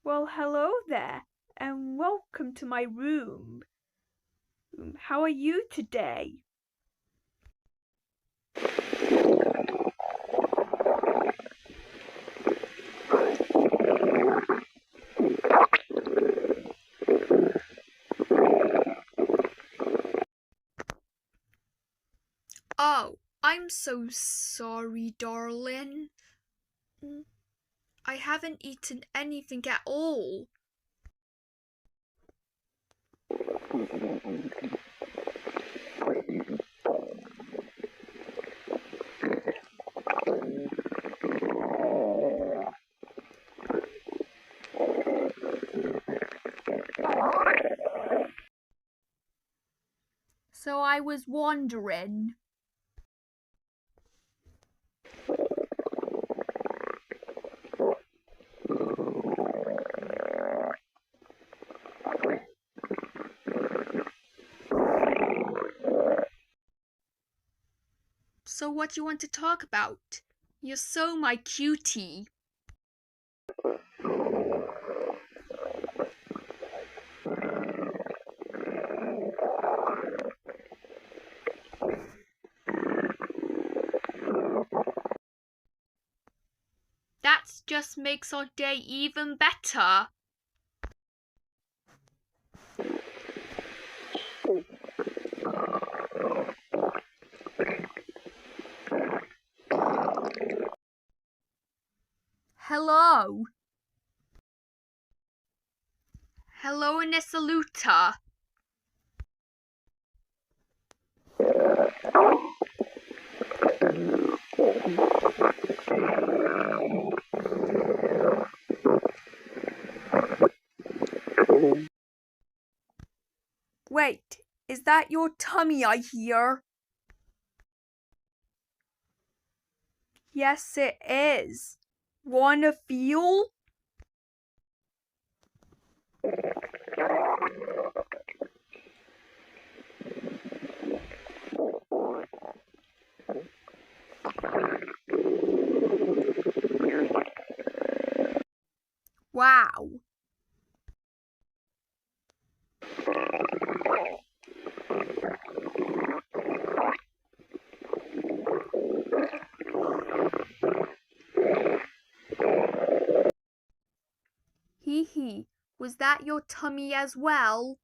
Well, hello there, and welcome to my room. How are you today? Oh, I'm so sorry, darling. I haven't eaten anything at all. So I was wondering. So what do you want to talk about? You're so my cutie. That just makes our day even better. Hello. Hello, Nesaluta. Wait, is that your tummy I hear? Yes, it is. Wanna feel? Wow. Hee hee. Was that your tummy as well?